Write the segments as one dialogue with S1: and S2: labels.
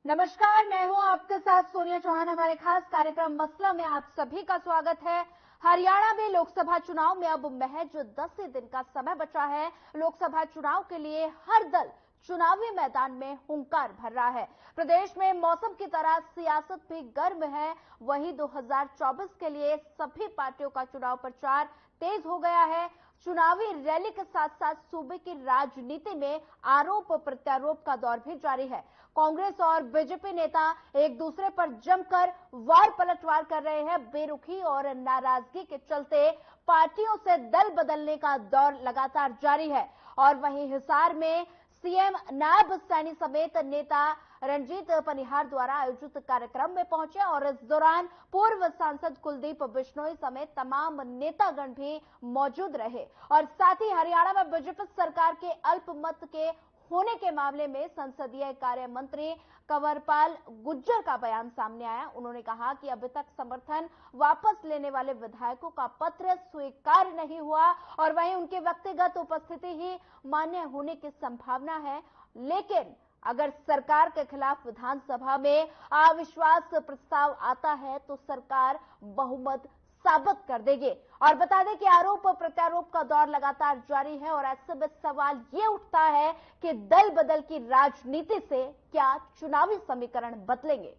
S1: नमस्कार, मैं हूं आपके साथ सोनिया चौहान। हमारे खास कार्यक्रम मसला में आप सभी का स्वागत है। हरियाणा में लोकसभा चुनाव में अब महज 10 ही दिन का समय बचा है। लोकसभा चुनाव के लिए हर दल चुनावी मैदान में हुंकार भर रहा है। प्रदेश में मौसम की तरह सियासत भी गर्म है। वहीं 2024 के लिए सभी पार्टियों का चुनाव प्रचार तेज हो गया है। चुनावी रैली के साथ साथ सूबे की राजनीति में आरोप प्रत्यारोप का दौर भी जारी है। कांग्रेस और बीजेपी नेता एक दूसरे पर जमकर वार पलटवार कर रहे हैं। बेरुखी और नाराजगी के चलते पार्टियों से दल बदलने का दौर लगातार जारी है। और वहीं हिसार में सीएम नायब सैनी समेत नेता रणजीत पनिहार द्वारा आयोजित कार्यक्रम में पहुंचे और इस दौरान पूर्व सांसद कुलदीप बिश्नोई समेत तमाम नेतागण भी मौजूद रहे। और साथ ही हरियाणा में बीजेपी सरकार के अल्पमत के होने के मामले में संसदीय कार्य मंत्री कंवरपाल गुर्जर का बयान सामने आया। उन्होंने कहा कि अभी तक समर्थन वापस लेने वाले विधायकों का पत्र स्वीकार नहीं हुआ और वहीं उनकी व्यक्तिगत उपस्थिति ही मान्य होने की संभावना है। लेकिन अगर सरकार के खिलाफ विधानसभा में अविश्वास प्रस्ताव आता है तो सरकार बहुमत साबित कर देगी। और बता दें कि आरोप प्रत्यारोप का दौर लगातार जारी है और ऐसे में सवाल ये उठता है कि दल बदल की राजनीति से क्या चुनावी समीकरण बदलेंगे।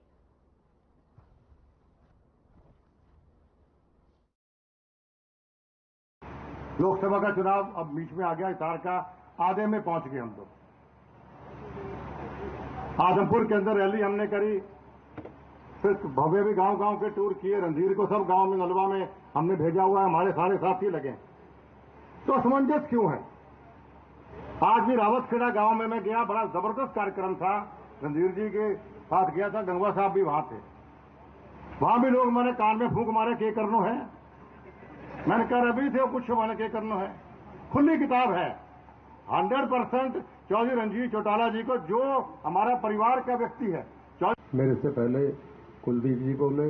S2: लोकसभा का चुनाव अब बीच में आ गया, हिसार का आधे में पहुंच गए हम लोग। आजमपुर के अंदर रैली हमने करी, फिर भव्य भी गांव के टूर किए। रणधीर को सब गांव में नलवा में हमने भेजा हुआ है, हमारे सारे साथी लगे। तो असमंजस क्यों है? आज भी रावतखेड़ा गांव में मैं गया, बड़ा जबरदस्त कार्यक्रम था। रणधीर जी के साथ गया था, गंगवा साहब भी वहां थे। वहां भी लोग मैंने कान में फूंक मारे के करनो है। मैंने कहा अभी थे कुछ मैंने के करनो है। खुली किताब है 100% चौधरी रणजीत चौटाला जी को, जो हमारा परिवार का व्यक्ति है।
S3: मेरे से पहले कुलदीप जी बोले,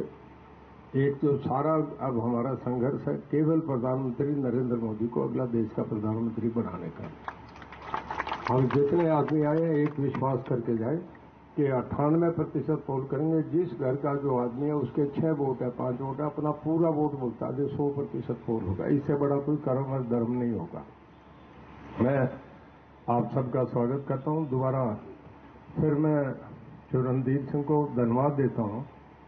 S3: एक जो सारा अब हमारा संघर्ष है केवल प्रधानमंत्री नरेंद्र मोदी को अगला देश का प्रधानमंत्री बनाने का। हम जितने आदमी आए एक विश्वास करके जाए कि 98% पोल करेंगे। जिस घर का जो आदमी है उसके 6 वोट है, 5 वोट है, अपना पूरा वोट बोलता है, 100% पोल होगा। इससे बड़ा कोई कर्म और धर्म नहीं होगा। मैं आप सबका स्वागत करता हूं। दोबारा फिर मैं जो रणदीप सिंह को धन्यवाद देता हूं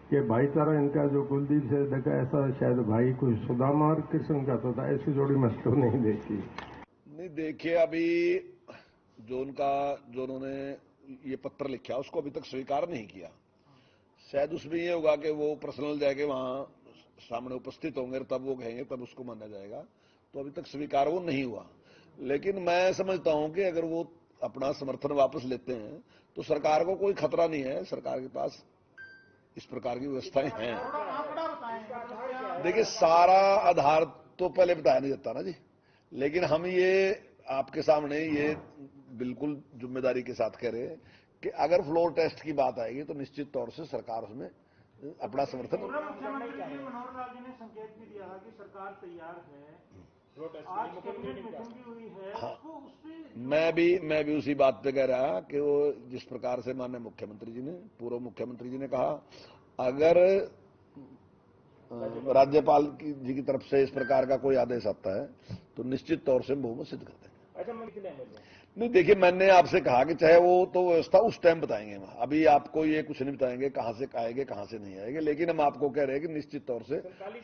S3: कि भाईचारा इनका जो कुलदीप से देखा, ऐसा शायद भाई कोई सुदामा और कृष्ण का तो था, ऐसी जोड़ी मैं तो नहीं देखी।
S4: नहीं देखिए, अभी जो उन्होंने ये पत्र लिखा उसको अभी तक स्वीकार नहीं किया। शायद उसमें ये होगा कि वो पर्सनल जाके वहां सामने उपस्थित होंगे, तब वो कहेंगे, तब उसको माना जाएगा। तो अभी तक स्वीकार वो नहीं हुआ। लेकिन मैं समझता हूं कि अगर वो अपना समर्थन वापस लेते हैं तो सरकार को कोई खतरा नहीं है। सरकार के पास इस प्रकार की व्यवस्थाएं हैं। देखिए, सारा आधार तो पहले बताया नहीं जाता ना जी, लेकिन हम ये आपके सामने ये बिल्कुल जिम्मेदारी के साथ कह रहे हैं कि अगर फ्लोर टेस्ट की बात आएगी तो निश्चित तौर से सरकार उसमें अपना समर्थन।
S5: मुख्यमंत्री जी मनोहर लाल जी ने संकेत भी दिया है कि सरकार तैयार है। आज कैबिनेट मीटिंग भी हुई है।
S4: हाँ, मैं भी उसी बात पे कह रहा कि वो जिस प्रकार से माननीय मुख्यमंत्री जी ने, पूर्व मुख्यमंत्री जी ने कहा, अगर राज्यपाल जी की तरफ से इस प्रकार का कोई आदेश आता है तो निश्चित तौर से बहुमत सिद्ध कर देंगे। नहीं देखिए, मैंने आपसे कहा कि चाहे वो तो व्यवस्था उस टाइम बताएंगे। अभी आपको ये कुछ नहीं बताएंगे कहां से आएंगे कहां से नहीं आएंगे, लेकिन हम आपको कह रहे हैं कि निश्चित तौर से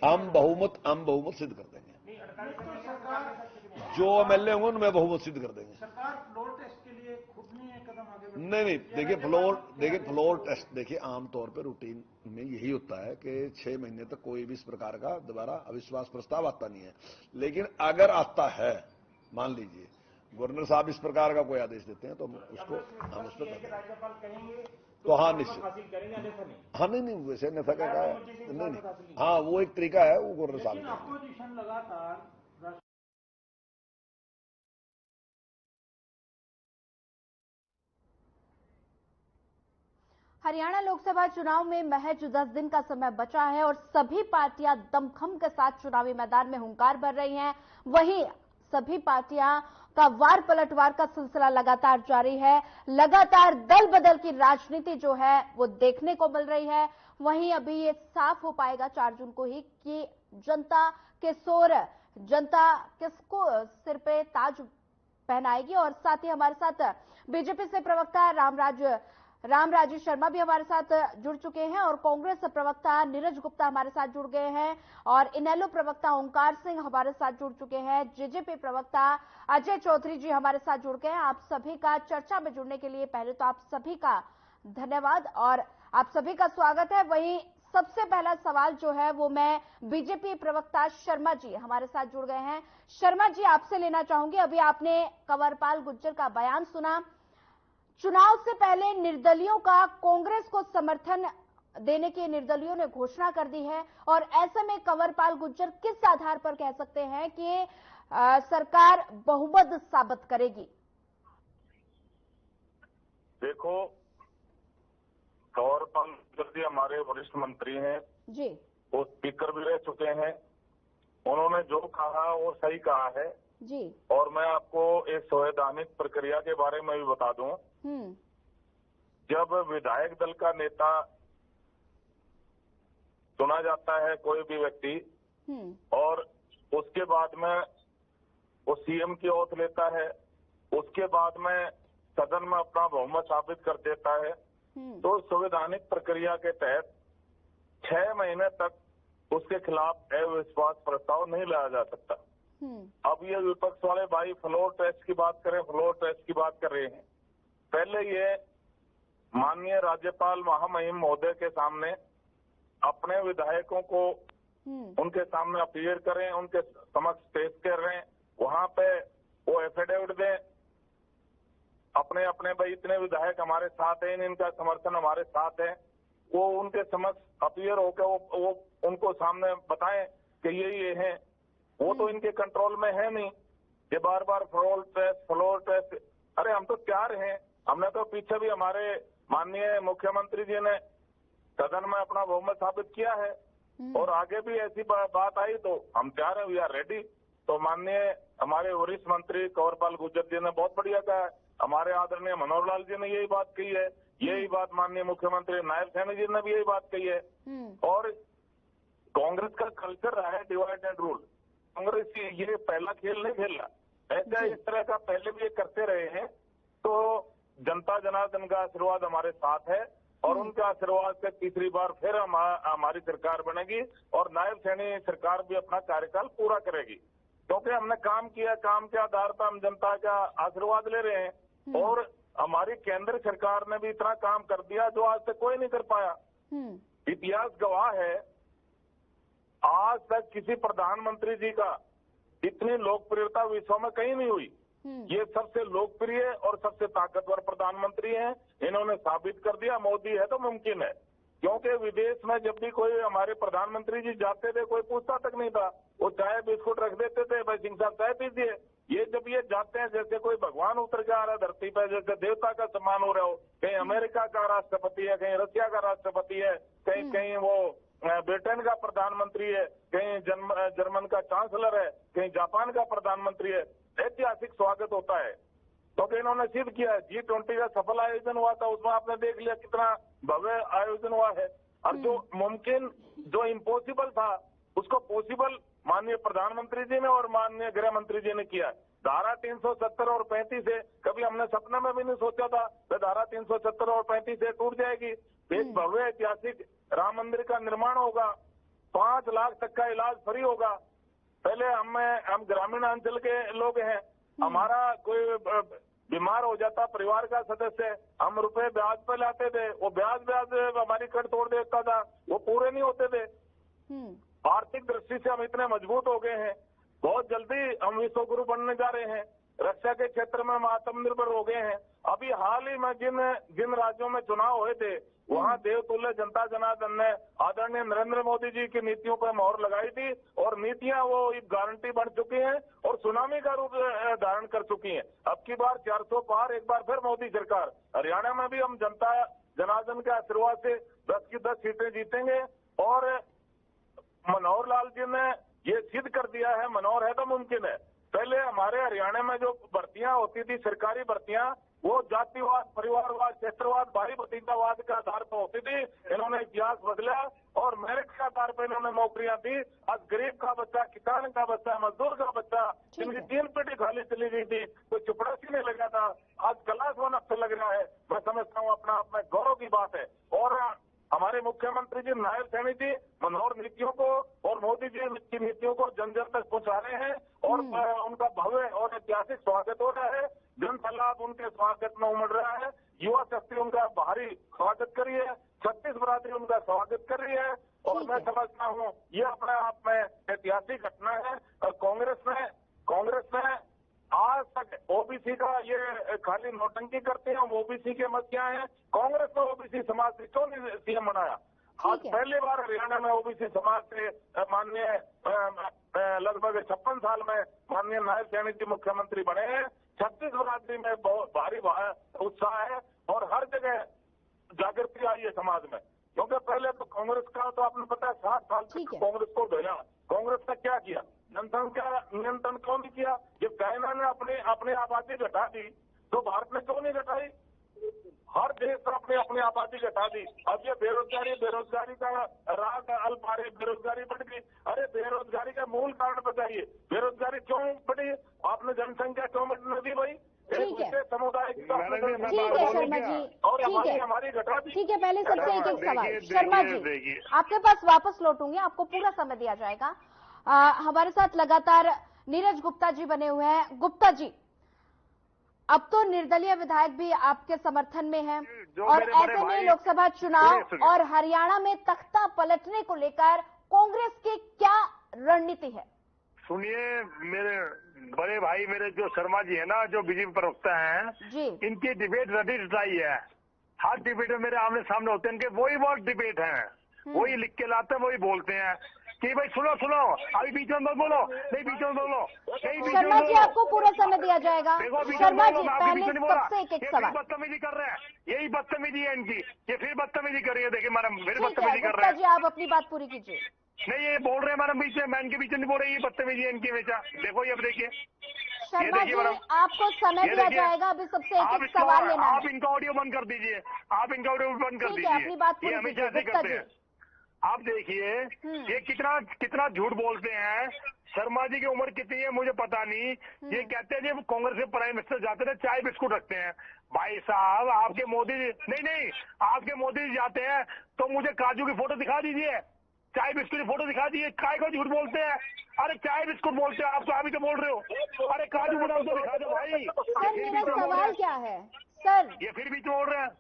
S4: हम बहुमत सिद्ध कर देंगे। जो एमएलए होंगे उनमें बहुमत सिद्ध कर देंगे।
S5: सरकार फ्लोर टेस्ट के लिए खुद नहीं एक कदम आगे
S4: नहीं देखिए फ्लोर टेस्ट देखिए आमतौर पर रूटीन में यही होता है कि 6 महीने तक कोई भी इस प्रकार का दोबारा अविश्वास प्रस्ताव आता नहीं है। लेकिन अगर आता है, मान लीजिए गवर्नर साहब इस प्रकार का कोई आदेश देते हैं तो हम उस पर
S5: राज्यपाल कहेंगे
S4: तो हाँ निश्चित। हाँ नहीं वैसे अन्यथा क्या है, नहीं हाँ वो एक तरीका है, वो गवर्नर साहब।
S5: अपोजिशन लगातार
S1: हरियाणा लोकसभा चुनाव में महज 10 दिन का समय बचा है और सभी पार्टियां दमखम के साथ चुनावी मैदान में हुंकार भर रही हैं। वहीं सभी पार्टियां का वार पलटवार का सिलसिला लगातार जारी है। लगातार दल बदल की राजनीति जो है वो देखने को मिल रही है। वहीं अभी ये साफ हो पाएगा 4 जून को ही कि जनता के शोर, जनता किसको सिर पे ताज पहनाएगी। और साथ ही हमारे साथ बीजेपी से प्रवक्ता रामराजी शर्मा भी हमारे साथ जुड़ चुके हैं और कांग्रेस प्रवक्ता नीरज गुप्ता हमारे साथ जुड़ गए हैं और इनेलो प्रवक्ता ओंकार सिंह हमारे साथ जुड़ चुके हैं। जेजेपी प्रवक्ता अजय चौधरी जी हमारे साथ जुड़ गए हैं। आप सभी का चर्चा में जुड़ने के लिए पहले तो आप सभी का धन्यवाद और आप सभी का स्वागत है। वहीं सबसे पहला सवाल जो है वो मैं बीजेपी प्रवक्ता शर्मा जी हमारे साथ जुड़ गए हैं। शर्मा जी, आपसे लेना चाहूंगी, अभी आपने कंवरपाल गुर्जर का बयान सुना। चुनाव से पहले निर्दलियों का कांग्रेस को समर्थन देने की निर्दलियों ने घोषणा कर दी है और ऐसे में कंवरपाल गुर्जर किस आधार पर कह सकते हैं कि सरकार बहुमत साबित करेगी?
S6: देखो, कंवरपाल गुर्जर जी हमारे वरिष्ठ मंत्री हैं
S1: जी,
S6: वो स्पीकर भी रह चुके हैं। उन्होंने जो कहा वो सही कहा है
S1: जी।
S6: और मैं आपको एक संवैधानिक प्रक्रिया के बारे में भी बता दूं। जब विधायक दल का नेता चुना जाता है कोई भी व्यक्ति और उसके बाद में वो सीएम की ओथ लेता है, उसके बाद में सदन में अपना बहुमत साबित कर देता है, तो संवैधानिक प्रक्रिया के तहत 6 महीने तक उसके खिलाफ अविश्वास प्रस्ताव नहीं लाया जा सकता। अब ये विपक्ष वाले भाई फ्लोर टेस्ट की बात करें, फ्लोर टेस्ट की बात कर रहे हैं। पहले ये माननीय राज्यपाल महामहिम महोदय के सामने अपने विधायकों को उनके सामने अपीयर करें, उनके समक्ष पेश कर रहे हैं, वहां पे वो एफिडेविट दें अपने अपने भाई इतने विधायक हमारे साथ हैं, इनका समर्थन हमारे साथ है, वो उनके समक्ष अपीयर होकर वो उनको सामने बताएं कि ये हैं। वो तो इनके कंट्रोल में है नहीं। ये बार बार फ्लोर टेस्ट, अरे हम तो तैयार हैं। हमने तो पीछे भी हमारे माननीय मुख्यमंत्री जी ने सदन में अपना बहुमत साबित किया है और आगे भी ऐसी बात आई तो हम तैयार हैं, वी आर रेडी। तो माननीय हमारे वरिष्ठ मंत्री कंवरपाल गुर्जर जी ने बहुत बढ़िया कहा है। हमारे आदरणीय मनोहर लाल जी ने यही बात कही है, यही बात माननीय मुख्यमंत्री नायब सैनी जी ने भी यही बात कही है। और कांग्रेस का कल्चर रहा है डिवाइड एंड रूल। कांग्रेस ये पहला खेल नहीं खेल रहा, ऐसा इस तरह का पहले भी ये करते रहे हैं। तो जनता जनार्दन का आशीर्वाद हमारे साथ है और उनके आशीर्वाद से तीसरी बार फिर हमारी सरकार बनेगी और नायब सैनी सरकार भी अपना कार्यकाल पूरा करेगी, क्योंकि हमने काम किया, काम के आधार पर हम जनता का आशीर्वाद ले रहे हैं और हमारी केंद्र सरकार ने भी इतना काम कर दिया जो आज तक कोई नहीं कर पाया। इतिहास गवाह है, आज तक किसी प्रधानमंत्री जी का इतनी लोकप्रियता विश्व में कहीं नहीं हुई। ये सबसे लोकप्रिय और सबसे ताकतवर प्रधानमंत्री हैं। इन्होंने साबित कर दिया मोदी है तो मुमकिन है, क्योंकि विदेश में जब भी कोई हमारे प्रधानमंत्री जी जाते थे कोई पूछता तक नहीं था, वो चाय बिस्कुट रख देते थे, भाई सिंह साहब चाय पीजिए। ये जब ये जाते हैं जैसे कोई भगवान उतर के आ रहा है धरती पर, जैसे देवता का सम्मान हो रहा हो। कहीं अमेरिका का राष्ट्रपति है, कहीं रशिया का राष्ट्रपति है, कहीं कहीं वो ब्रिटेन का प्रधानमंत्री है, कहीं जर्मन का चांसलर है, कहीं जापान का प्रधानमंत्री है। ऐतिहासिक स्वागत होता है क्योंकि इन्होंने सिद्ध किया है। G20 का सफल आयोजन हुआ था, उसमें आपने देख लिया कितना भव्य आयोजन हुआ है। और जो मुमकिन, जो इम्पॉसिबल था उसको पॉसिबल माननीय प्रधानमंत्री जी ने और माननीय गृह मंत्री जी ने किया। धारा 370 और 35 से कभी हमने सपने में भी नहीं सोचा था कि धारा 370 और 35 से टूट जाएगी। एक भव्य ऐतिहासिक राम मंदिर का निर्माण होगा, 5 लाख तक का इलाज फ्री होगा। पहले हम ग्रामीण अंचल के लोग हैं, हमारा कोई बीमार हो जाता परिवार का सदस्य, हम रुपए ब्याज पे लाते थे, वो ब्याज हमारी कट तोड़ देता था, वो पूरे नहीं होते थे। आर्थिक दृष्टि से हम इतने मजबूत हो गए हैं, बहुत जल्दी हम विश्व गुरु बनने जा रहे हैं। रक्षा के क्षेत्र में हम आत्मनिर्भर हो गए हैं। अभी हाल ही में जिन राज्यों में चुनाव हुए थे वहां देवतुल्य जनता जनार्दन ने आदरणीय नरेंद्र मोदी जी की नीतियों पर मोहर लगाई थी और नीतियां वो एक गारंटी बन चुकी हैं और सुनामी का रूप धारण कर चुकी हैं। अब की बार 400 पार, एक बार फिर मोदी सरकार। हरियाणा में भी हम जनता जनार्दन के आशीर्वाद से 10 की 10 सीटें जीतेंगे और मनोहर लाल जी ने ये सिद्ध कर दिया है, मनोहर है तो मुमकिन है। पहले हमारे हरियाणा में जो भर्तियां होती थी, सरकारी भर्तियां, वो जातिवाद, परिवारवाद, क्षेत्रवाद, भाई भतीजावाद के आधार पर होती थी। इन्होंने इतिहास बदला और मेरिट के आधार पर इन्होंने नौकरियां दी। आज गरीब का बच्चा, किसान का बच्चा, मजदूर का बच्चा, जिनकी 3 पेटी खाली चली गई थी, कोई चपड़ासी नहीं लगा था, आज क्लास 1 अफसर लग रहा है। मैं समझता हूँ अपना अपना गौरव की बात है। और हमारे मुख्यमंत्री जी नायब सैनी जी मनोहर नीतियों को और मोदी जी की नीतियों को जन जन तक पहुंचा रहे हैं और उनका भव्य और ऐतिहासिक स्वागत हो रहा है। जन सलाह उनके स्वागत में उमड़ रहा है। युवा शक्ति उनका भारी स्वागत कर रही है। 36 बरादरी उनका स्वागत कर रही है और मैं समझता हूँ ये अपने आप में ऐतिहासिक घटना है। और कांग्रेस ने आज तक ओबीसी का ये खाली नौटंकी करते हैं। ओबीसी के मत क्या है? कांग्रेस ने ओबीसी समाज से क्यों नहीं सीएम बनाया? आज पहली बार हरियाणा में ओबीसी समाज से माननीय लगभग 56 साल में माननीय नायब सैनी जी मुख्यमंत्री बने हैं। 36 बरादरी में बहुत भारी उत्साह है और हर जगह जागृति आई है समाज में। क्योंकि पहले तो कांग्रेस का तो आपने पता है 7 साल तक कांग्रेस को ढोया। कांग्रेस ने क्या किया? जनसंख्या नियंत्रण क्यों नहीं किया? जब चाइना ने अपनी आबादी घटा दी तो भारत ने क्यों नहीं घटाई? हर देश ने अपनी आबादी घटा दी। अब ये बेरोजगारी का राग अल्प आ रही, बेरोजगारी बढ़ गई। अरे बेरोजगारी का मूल कारण बताइए, बेरोजगारी क्यों बढ़ी? आपने जनसंख्या क्यों बढ़ने दी भाई?
S1: ठीक है,
S6: समुदाय की
S1: ठीक है शर्मा जी, ठीक है,
S6: हमारी घटा दी।
S1: ठीक है। पहले सबसे एक सवाल शर्मा जी, आपके पास वापस लौटूंगी, आपको पूरा समय दिया जाएगा। हमारे साथ लगातार नीरज गुप्ता जी बने हुए हैं। गुप्ता जी, अब तो निर्दलीय विधायक भी आपके समर्थन में हैं और ऐसे में लोकसभा चुनाव और हरियाणा में तख्ता पलटने को लेकर कांग्रेस की क्या रणनीति है?
S7: सुनिए, मेरे बड़े भाई मेरे जो शर्मा जी है ना, जो बीजेपी प्रवक्ता हैं
S1: जी,
S7: इनकी डिबेट रटी रटाई है। हर डिबेट में मेरे आमने सामने होते हैं, इनके वही बहुत डिबेट है, वही लिख के लाते हैं, वही बोलते हैं कि भाई सुनो अभी बीच में मत बोलो, नहीं बीच में बोलो, नहीं बीच में
S1: शर्मा जी आपको पूरा समय दिया जाएगा। शर्मा जी पहले सबसे एक सवाल।
S7: बदतमीजी कर रहे हैं, यही बदतमीजी है इनकी, ये फिर बदतमीजी कर रही है। देखिए मैडम, मेरी
S1: ठीक है
S7: बदतमीजी कर
S1: गुप्ता
S7: रहे
S1: जी, आप अपनी बात पूरी कीजिए।
S7: नहीं, ये बोल रहे हैं मैडम बीच में, मैं इनके बीच में नहीं बोल रही, ये बदतमीजी है इनकी बेचा। देखो ये अब देखिए
S1: शर्मा जी, आपको समय दिया जाएगा। अभी सबसे एक सवाल लेना है।
S7: आप इनका ऑडियो बंद कर दीजिए, आप इनका ऑडियो बंद कर दीजिए।
S1: अपनी बात
S7: ये हमेशा ऐसे करते हैं। आप देखिए ये कितना झूठ बोलते हैं। शर्मा जी की उम्र कितनी है मुझे पता नहीं। ये कहते हैं जब कांग्रेस के प्राइम मिनिस्टर जाते थे चाय बिस्कुट रखते हैं। भाई साहब, आपके मोदी जी नहीं आपके मोदी जी जाते हैं तो मुझे काजू की फोटो दिखा दीजिए, चाय बिस्कुट की फोटो दिखा दीजिए। काय को झूठ बोलते हैं? अरे चाय बिस्कुट बोलते हैं आप, तो अभी तो बोल रहे हो। अरे काजू बादाम तो दिखा दो भाई।
S1: सर मेरा सवाल क्या है सर?
S7: ये फिर भी बोल रहे हैं।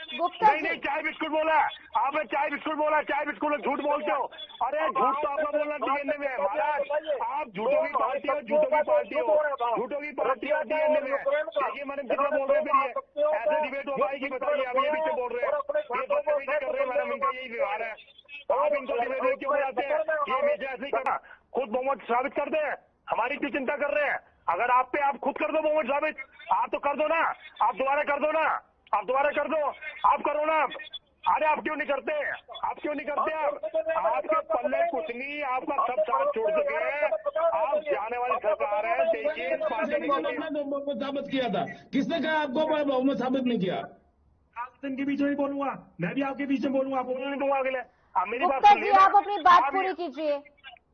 S1: गुप्ता जी,
S7: नहीं चाय बिस्कुट बोला आपने, चाय बिस्कुट बोला, चाय बिस्कुट में झूठ बोलते हो। अरे झूठ तो आपका बोलना डीएनए में है महाराज। आप झूठों की पार्टी हो, झूठों की पार्टी हो, झूठों की पार्टी हो डीएनए में। देखिए मैडम कितना बोल रहे हैं, फिर ये ऐसे डिबेट हो पाएगी बताइए? अभी ये पीछे बोल रहे हैं, ये बदतमीजी कर रहे हैं मैडम, इनका यही व्यवहार है। आप इनको डिबेट में क्यों बुलाते हैं? ये हमेशा ऐसे ही करना, खुद बहुमत साबित कर दे, हमारी क्यों चिंता कर रहे हैं? अगर आप पे आप खुद कर दो बहुमत साबित, आप तो कर दो ना, आप दोबारा कर दो ना, आप दोबारा कर दो, आप करो ना। अरे आप क्यों नहीं करते? आप क्यों नहीं करते? आपके पल्ले कुछ नहीं, आपका सब साथ छोड़ चुके हैं। आप जाने वाली सरकार है, देखिए इस पार्टी ने
S8: बहुमत साबित किया था। किसने कहा आपको बहुमत साबित नहीं किया?
S5: आप इनके बीच में बोलूंगा, मैं भी आपके बीच में बोलूंगा,
S7: बोलने नहीं दूंगा अगले। मेरी बात
S1: गुप्ता
S7: सुन
S1: जी
S7: लीजिए,
S1: आप अपनी बात पूरी कीजिए।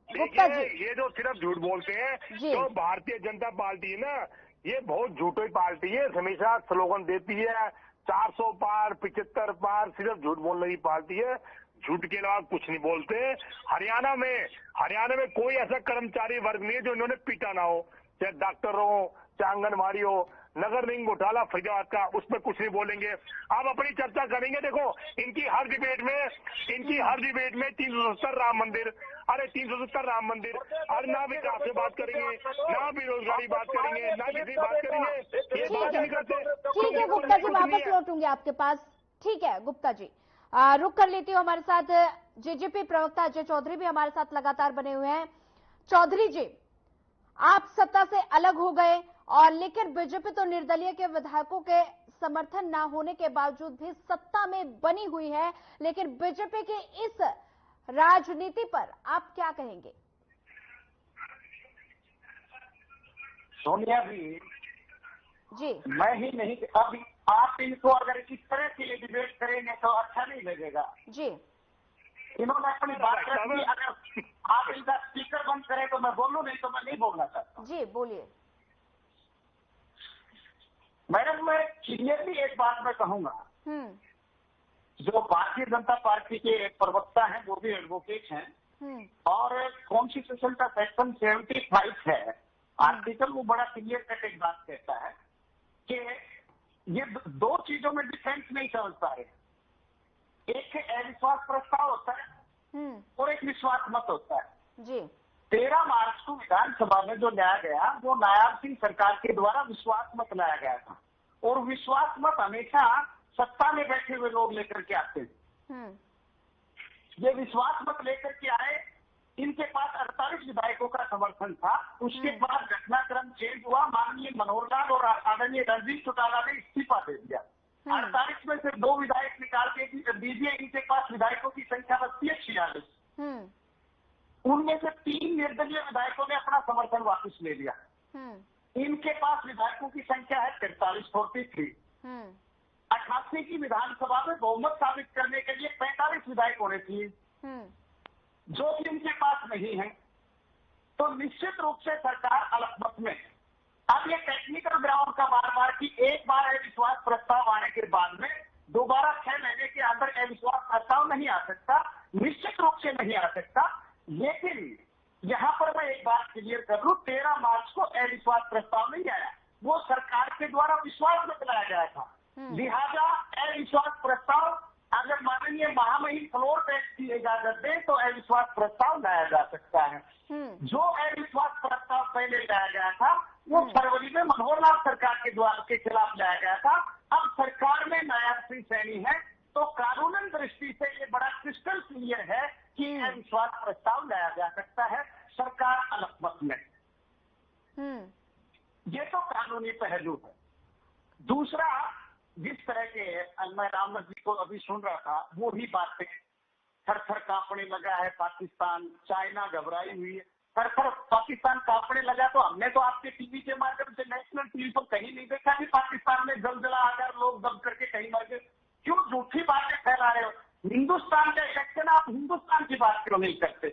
S1: गुप्ता जी,
S7: ये जो सिर्फ झूठ बोलते हैं, जो भारतीय जनता पार्टी है ना, ये बहुत झूठी पार्टी है। हमेशा स्लोगन देती है 400 पार, 75 पार, सिर्फ झूठ बोलने की पार्टी है। झूठ के अलावा कुछ नहीं बोलते। हरियाणा में कोई ऐसा कर्मचारी वर्ग नहीं है जो इन्होंने पीटा ना हो, चाहे डॉक्टर हो, चाहे आंगनबाड़ी हो, नगर निगम घोटाला फरीदाबाद का, उसमें कुछ नहीं बोलेंगे। आप अपनी चर्चा करेंगे। देखो इनकी हर डिबेट में 370 राम मंदिर, अरे 370 राम मंदिर, और ना विकास से बात करेंगे, ना बेरोजगारी बात करेंगे, ना किसी बात करेंगे, ये बात नहीं करते।
S1: ठीक है गुप्ता जी, वापस लौटूंगी आपके पास। ठीक है गुप्ता जी, रुक कर लेती हूँ। हमारे साथ जेजेपी प्रवक्ता अजय चौधरी भी हमारे साथ लगातार बने हुए हैं। चौधरी जी, आप सत्ता से अलग हो गए और लेकिन बीजेपी तो निर्दलीय के विधायकों के समर्थन ना होने के बावजूद भी सत्ता में बनी हुई है, लेकिन बीजेपी की इस राजनीति पर आप क्या कहेंगे?
S9: सोनिया जी
S1: जी
S9: मैं ही नहीं, अब आप इनको अगर इस तरह की डिबेट करेंगे तो अच्छा नहीं लगेगा
S1: जी।
S9: इन्होंने अपनी बात रखी, अगर आप इनका स्पीकर बंद करें तो मैं बोलूं, नहीं तो मैं नहीं बोलना चाहता।
S1: जी बोलिए।
S9: मैडम मैं क्लियरली एक बात मैं कहूंगा, जो भारतीय जनता पार्टी के प्रवक्ता हैं वो भी एडवोकेट हैं और कॉन्स्टिट्यूशन का सेक्शन 75 है आर्टिकल, वो बड़ा क्लियर कट एक बात कहता है कि ये दो चीजों में डिफेंस नहीं समझ पा रहे। एक अविश्वास प्रस्ताव होता है और एक विश्वास मत होता है
S1: जी।
S9: 13 मार्च को विधानसभा में जो लाया गया वो नायाब सिंह सरकार के द्वारा विश्वास मत लाया गया था, और विश्वास मत हमेशा सत्ता में बैठे हुए लोग लेकर के आते थे। ये विश्वास मत लेकर के आए, इनके पास 48 विधायकों का समर्थन था। उसके बाद घटनाक्रम चेंज हुआ, माननीय मनोहर लाल और आदरणीय रणजीत चौटाला ने इस्तीफा दे दिया। 48 में से 2 विधायक निकाल के दीजिए, इनके पास विधायकों की संख्या बचती है 46। उनमें से 3 निर्दलीय विधायकों ने अपना समर्थन वापस ले लिया। इनके पास विधायकों की संख्या है 43 88 की विधानसभा में बहुमत साबित करने के लिए 45 विधायक होने चाहिए, जो कि इनके पास नहीं है। तो निश्चित रूप से सरकार अलग में। अब ये टेक्निकल ग्राउंड का बार कि एक बार अविश्वास प्रस्ताव आने के बाद में दोबारा 6 महीने के अंदर अविश्वास प्रस्ताव नहीं आ सकता, निश्चित रूप से नहीं आ सकता। लेकिन यहां पर मैं एक बात क्लियर कर लूं, 13 मार्च को अविश्वास प्रस्ताव नहीं आया, वो सरकार के द्वारा विश्वास मत लाया गया था। लिहाजा अविश्वास प्रस्ताव अगर माननीय महामहिम फ्लोर टेस्ट की इजाजत दे तो अविश्वास प्रस्ताव लाया जा सकता है। जो अविश्वास प्रस्ताव पहले लाया गया था वो फरवरी में मनोहर लाल सरकार के खिलाफ लाया गया था। अब सरकार में नायाब सिंह सैनी है, तो कानूनन दृष्टि से ये बड़ा क्रिस्टल क्लियर है कि अविश्वास प्रस्ताव लाया जा सकता है सरकार अलग मत में। ये तो कानूनी पहलू है। दूसरा, जिस तरह के मैं रामनाथ जी को अभी सुन रहा था, वो ही बातें थर थर कांपने लगा है पाकिस्तान, चाइना घबराई हुई है, थर थर पाकिस्तान कांपने लगा। तो हमने तो आपके टीवी के माध्यम से नेशनल टीवी पर कहीं नहीं देखा कि पाकिस्तान में जलजला आकर लोग दब करके कहीं मर गए। क्यों झूठी बातें फैला रहे हो? हिंदुस्तान का इलेक्शन, आप हिंदुस्तान की बात क्यों नहीं करते?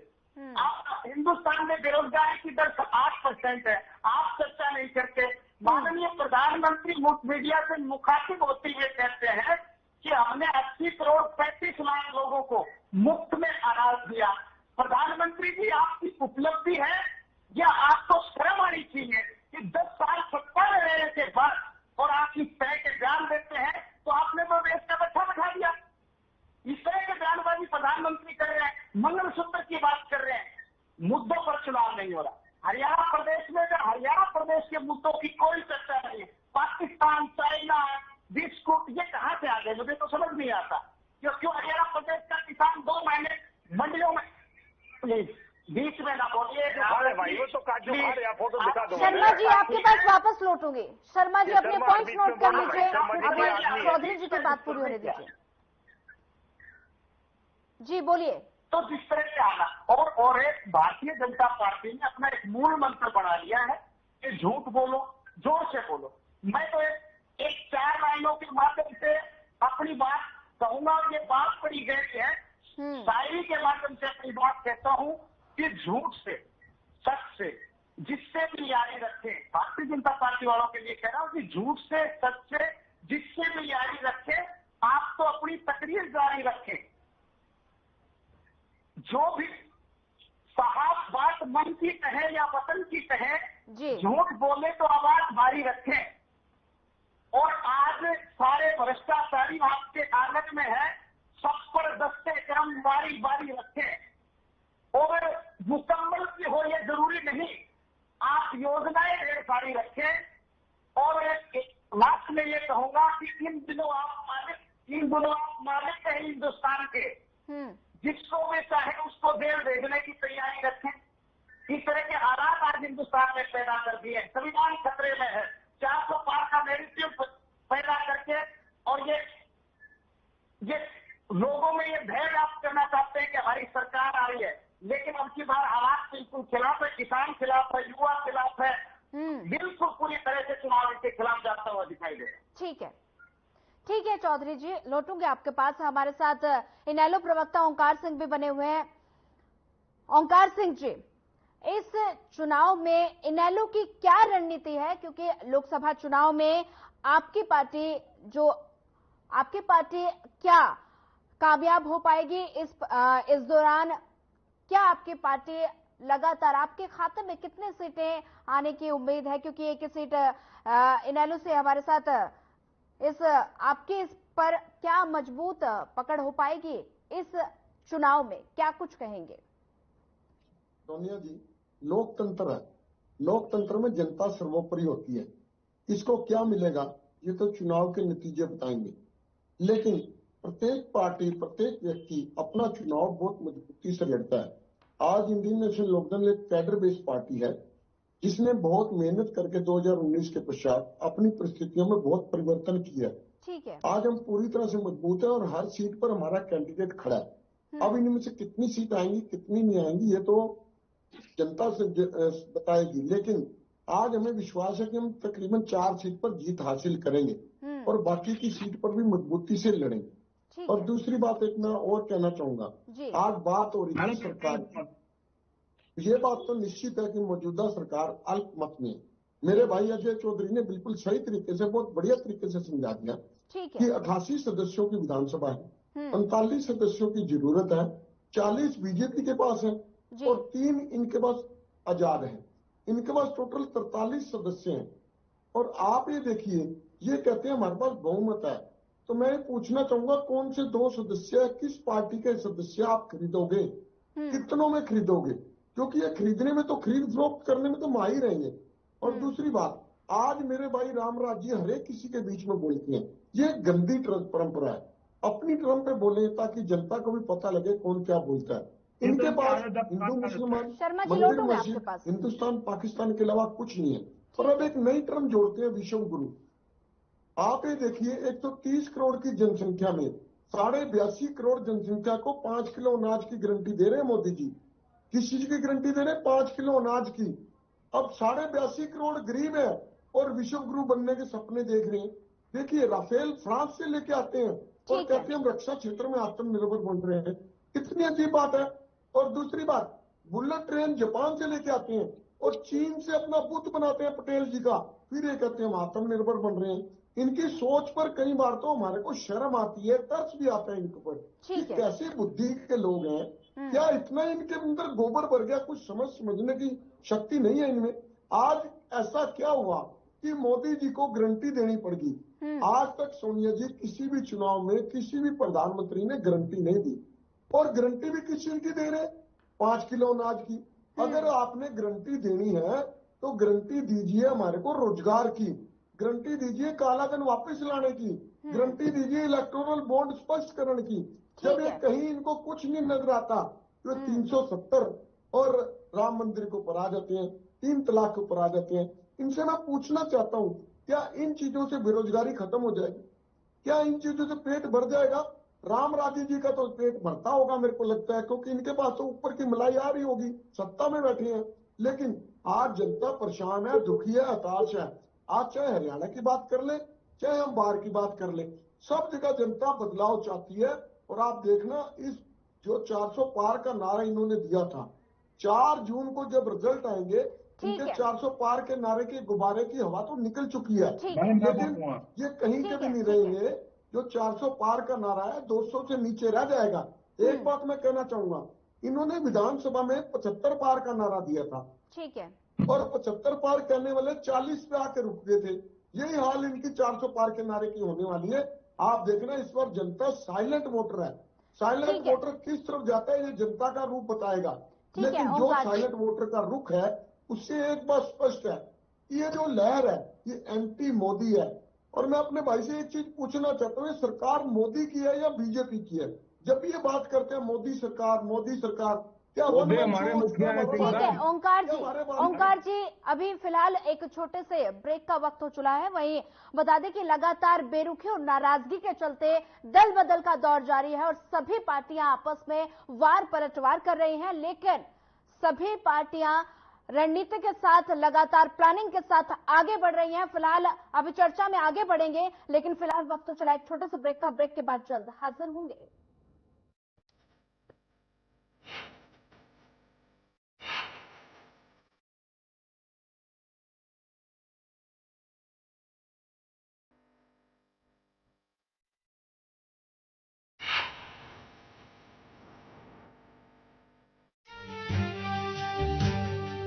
S9: आप हिंदुस्तान में बेरोजगारी की दर 8% है, आप चर्चा नहीं करते। माननीय प्रधानमंत्री मीडिया से मुखातिब होते हुए कहते हैं कि हमने 80 करोड़ 35 लाख लोगों को मुफ्त में अनाज दिया। प्रधानमंत्री जी, आपकी उपलब्धि है या आपको शर्म आनी चाहिए कि 10 साल सत्ता में रहने के बाद और आप इस तरह के बयान देते हैं? तो आपने तो देश का बच्चा बैठा दिया। इस तरह के बयानबाजी प्रधानमंत्री कर रहे हैं, मंगलसूत्र की बात कर रहे हैं, मुद्दों पर चुनाव नहीं हो रहा। हरियाणा प्रदेश में हरियाणा प्रदेश के मुद्दों की कोई चर्चा नहीं है। पाकिस्तान, चाइना, बिस्कुट, ये कहां से आ गए? मुझे तो समझ नहीं आता। क्यों हरियाणा प्रदेश का किसान 2 महीने मंडियों में, प्लीज बीच में ना बोलिए।
S1: शर्मा जी आपके पास वापस लौटूंगी। शर्मा जी अपने पॉइंट नोट कर लीजिए, अभी चौधरी जी की बात पूरी होने दीजिए। जी बोलिए।
S9: तो जिस तरह से आना और एक भारतीय जनता पार्टी ने अपना एक मूल मंत्र बना लिया है कि झूठ बोलो, जोर से बोलो। मैं तो एक 4 लाइनों के माध्यम से अपनी बात कहूंगा, और ये बात बड़ी गहरी है। शायरी के माध्यम से अपनी बात कहता हूं कि झूठ से, सच से, जिससे भी यारी रखें। भारतीय जनता पार्टी वालों के लिए कह रहा हूं कि झूठ से, सच से, जिससे भी यारी रखें, आप तो अपनी तकरीर जारी रखें। जो भी साहब बात मन की कहे या वतन की कहे, झूठ बोले तो आवाज भारी रखें। और आज सारे भ्रष्टाचारी आपके आंगन में है, सब पर दस्ते क्रम बारी बारी रखें। और मुकम्मल की हो ये जरूरी नहीं, आप योजनाएं ढेर सारी रखें। और लास्ट में ये कहूंगा कि इन दिनों आप मालिक हैं हिंदुस्तान के, जिसको भी चाहे उसको जेल भेजने की तैयारी रखें। इस तरह के हालात आज हिंदुस्तान में पैदा कर दिए, संविधान खतरे में है। 400 पार का नेगेटिव पैदा करके और ये लोगों में ये भय व्याप्त करना चाहते हैं कि हमारी सरकार आ रही है, लेकिन अब की बार हालात बिल्कुल खिलाफ है, किसान खिलाफ है, युवा खिलाफ है। बिल्कुल के खिलाफ जाता हुआ दिखाई दे रहा है।
S1: ठीक है चौधरी जी, लौटूंगे आपके पास। हमारे साथ इनेलो प्रवक्ता ओंकार सिंह भी बने हुए हैं। ओंकार सिंह जी, इस चुनाव में इनेलो की क्या रणनीति है, क्योंकि लोकसभा चुनाव में आपकी पार्टी क्या कामयाब हो पाएगी इस दौरान? क्या आपकी पार्टी लगातार, आपके खाते में कितने सीटें आने की उम्मीद है, क्योंकि एक सीट इनेलो से हमारे साथ इस पर क्या मजबूत पकड़ हो पाएगी इस चुनाव में, क्या कुछ कहेंगे?
S10: सोनिया जी, लोकतंत्र है, लोकतंत्र में जनता सर्वोपरि होती है। इसको क्या मिलेगा ये तो चुनाव के नतीजे बताएंगे, लेकिन प्रत्येक पार्टी, प्रत्येक व्यक्ति अपना चुनाव बहुत मजबूती से लड़ता है। आज इंडियन नेशनल लोकदल एक कैडर बेस्ड पार्टी है जिसने बहुत मेहनत करके 2019 के पश्चात अपनी परिस्थितियों में बहुत परिवर्तन किया है।
S1: ठीक है,
S10: आज हम पूरी तरह से मजबूत है और हर सीट पर हमारा कैंडिडेट खड़ा है। अब इनमें से कितनी सीट आएंगी कितनी नहीं आएंगी ये तो जनता से बताएगी, लेकिन आज हमें विश्वास है कि हम तकरीबन 4 सीट पर जीत हासिल करेंगे और बाकी की सीट पर भी मजबूती से लड़ेंगे। और दूसरी बात एक मैं और कहना चाहूंगा, आज बात हो रही है सरकार की, ये बात तो निश्चित है कि मौजूदा सरकार अल्पमत में है। मेरे भाई अजय चौधरी ने बिल्कुल सही तरीके से, बहुत बढ़िया तरीके से समझा दिया कि 88 सदस्यों की विधानसभा है, 45 सदस्यों की जरूरत है, 40 बीजेपी के पास है और 3 इनके पास आजाद है। इनके पास टोटल 43 सदस्य हैं। और आप ये देखिए, ये कहते हैं हमारे पास बहुमत है, तो मैं पूछना चाहूंगा कौन से 2 सदस्य, किस पार्टी के सदस्य आप खरीदोगे, कितनों में खरीदोगे? क्योंकि ये खरीदने में तो, खरीद फरोख्त करने में तो माहिर ही रहेंगे। और दूसरी बात, आज मेरे भाई रामराज जी हरेक किसी के बीच में बोलते हैं, ये गंदी परंपरा है। अपनी टर्म पे बोले ताकि जनता को भी पता लगे कौन क्या बोलता है। इनके पास हिंदू मुसलमान मंदिर मस्जिद हिंदुस्तान पाकिस्तान के अलावा कुछ नहीं है। और अब एक नई टर्म जोड़ते हैं, विश्व गुरु। आप ये देखिए, 130 करोड़ की जनसंख्या में 82.5 करोड़ जनसंख्या को 5 किलो अनाज की गारंटी दे रहे हैं मोदी जी। किस चीज की गारंटी दे रहे हैं? 5 किलो अनाज की। अब 82.5 करोड़ गरीब है और विश्व गुरु बनने के सपने देख रहे हैं। देखिए, राफेल फ्रांस से लेके आते हैं और कहते हैं हम रक्षा क्षेत्र में आत्मनिर्भर बन रहे हैं। कितनी अजीब बात है। और दूसरी बात, बुलेट ट्रेन जापान से लेके आते हैं और चीन से अपना बुत बनाते हैं पटेल जी का, फिर ये कहते हैं हम आत्मनिर्भर बन रहे हैं। इनकी सोच पर कई बार तो हमारे को शर्म आती है, तरस भी आता है इनके ऊपर कि कैसी बुद्धि के लोग हैं। क्या इतना इनके अंदर गोबर भर गया, कुछ समझने की शक्ति नहीं है इनमें? आज ऐसा क्या हुआ कि मोदी जी को गारंटी देनी पड़गी? आज तक सोनिया जी किसी भी चुनाव में किसी भी प्रधानमंत्री ने गारंटी नहीं दी। और गारंटी भी किस चीज की दे रहे? 5 किलो अनाज की। अगर आपने गारंटी देनी है तो गारंटी दीजिए हमारे को रोजगार की, गारंटी दीजिए कालाधन वापस लाने की, गारंटी दीजिए इलेक्टोरल बॉन्ड स्पष्टकरण की। जब ये कहीं इनको कुछ नहीं नजर आता तो 370 और राम मंदिर को ऊपर आ जाते हैं, 3 तलाक के ऊपर आ जाते हैं। इनसे मैं पूछना चाहता हूं, क्या इन चीजों से बेरोजगारी खत्म हो जाएगी? क्या इन चीजों से पेट भर जाएगा? राम राजी जी का तो पेट भरता होगा मेरे को लगता है, क्योंकि इनके पास तो ऊपर की मलाई आ रही होगी, सत्ता में बैठे हैं। लेकिन आज जनता परेशान है, दुखी है, हताश है। आज चाहे हरियाणा की बात कर ले, चाहे हम बाहर की बात कर ले, सब जगह जनता बदलाव चाहती है। और आप देखना, इस जो 400 पार का नारा इन्होंने दिया था, 4 जून को जब रिजल्ट आएंगे, इनके 400 पार के नारे के गुब्बारे की हवा तो निकल चुकी है, लेकिन ये कहीं के भी नहीं रहेंगे। जो 400 पार का नारा है 200 से नीचे रह जाएगा। एक बात मैं कहना चाहूंगा, इन्होंने विधानसभा में 75 पार का नारा दिया था,
S1: ठीक है,
S10: और 75 पार कहने वाले 40 पे आके रुक गए थे। यही हाल इनकी 400 पार के नारे की होने वाली है। आप देखना, इस बार जनता साइलेंट वोटर है। साइलेंट वोटर किस तरफ जाता है ये जनता का रूप बताएगा। लेकिन जो साइलेंट वोटर का रुख है उससे एक बात स्पष्ट है, ये जो लहर है ये एंटी मोदी है। और मैं अपने भाई से एक चीज पूछना चाहता हूँ, सरकार मोदी की है या बीजेपी की है? जब भी ये बात करते हैं मोदी सरकार, क्या
S8: हमारे मुखिया है?
S1: ठीक है ओंकार जी, अभी फिलहाल एक छोटे से ब्रेक का वक्त हो चुका है। वहीं बता दें कि लगातार बेरुखी और नाराजगी के चलते दल बदल का दौर जारी है और सभी पार्टियां आपस में वार पलटवार कर रही हैं, लेकिन सभी पार्टियां रणनीति के साथ, लगातार प्लानिंग के साथ आगे बढ़ रही हैं। फिलहाल अभी चर्चा में आगे बढ़ेंगे, लेकिन फिलहाल वक्त तो चला एक छोटे से ब्रेक का। ब्रेक के बाद जल्द हाजिर होंगे।